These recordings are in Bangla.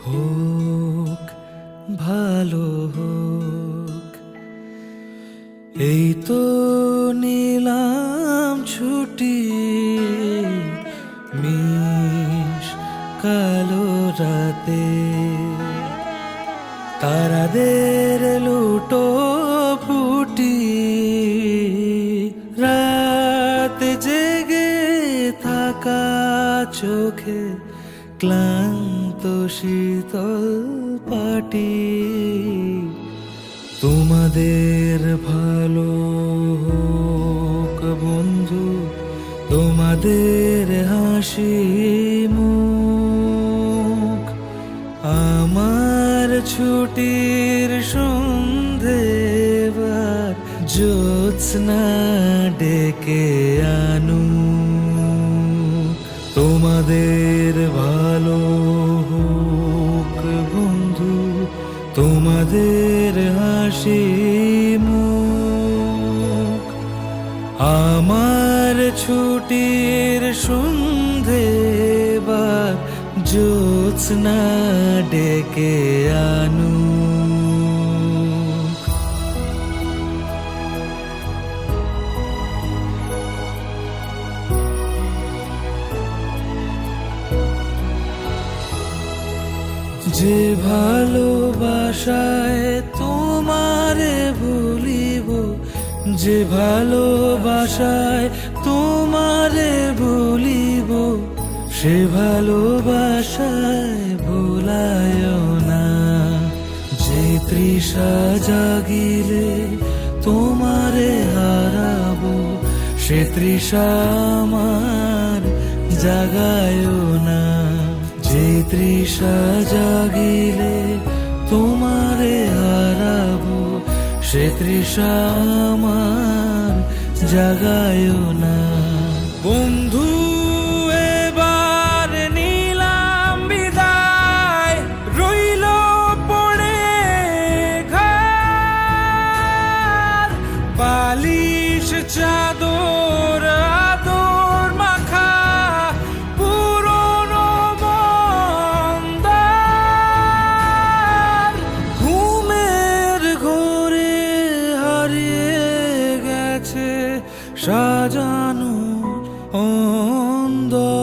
হোক ভালো হোক, এই তো নিলাম ছুটি। মিশ কালো রাতে তারাদের লুটো ফুটি, রাত জেগে থাকা চোখে ক্লান্ত শীতল পাটি। তোমাদের ভালো হোক বন্ধু, তোমাদের হাসি মুখ আমার ছুটির সন্ধেবার জ্যোৎস্না ডেকে আনু। তোমাদের ভালো হোক বন্ধু, তোমাদের হাসি মুখ আমার ছুটির সন্ধেবার জ্যোৎস্না ডেকে আনু। যে ভালোবাসায় তোমারে ভুলিব, যে ভালোবাসায় তোমারে ভুলিব, সে ভালোবাসায় ভুলায় না। যে তৃষা জাগিলে তোমারে হারাবো, সে তৃষা আমার জাগায় না। যে তৃষা জাগিলে তোমারে হারাবো, সে তৃষা আমার জাগায় না। বন্ধু এবার নিলাম বিদায়, রইল পড়ে ঘর বালিশ চাদর আদর মাখা পুরনো মন্দার। ঘুমের ঘোরে হারিয়ে গেছে সাজানো অন্দর।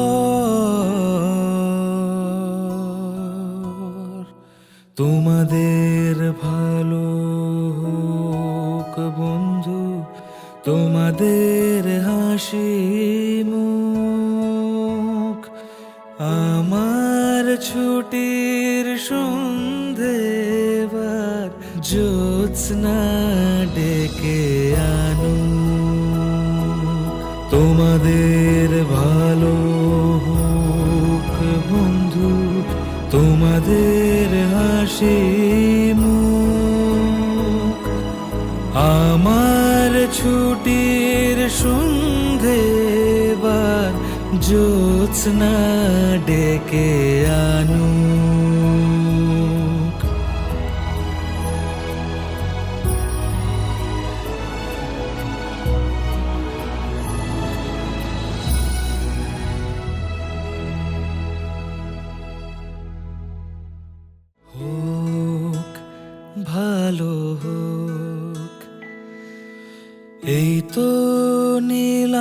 তোমাদের ভালো হোক বন্ধু, তোমাদের হাসি মুখ আমার ছুটির সন্ধেবার জ্যোৎস্না ডেকে আনু। তোমাদের ভালো হোক বন্ধু, তোমাদের হাসি মুখ আমার ছুটির সন্ধেবার জ্যোৎস্না ডেকে আনু। হোক ভালো হোক, এই তো নীল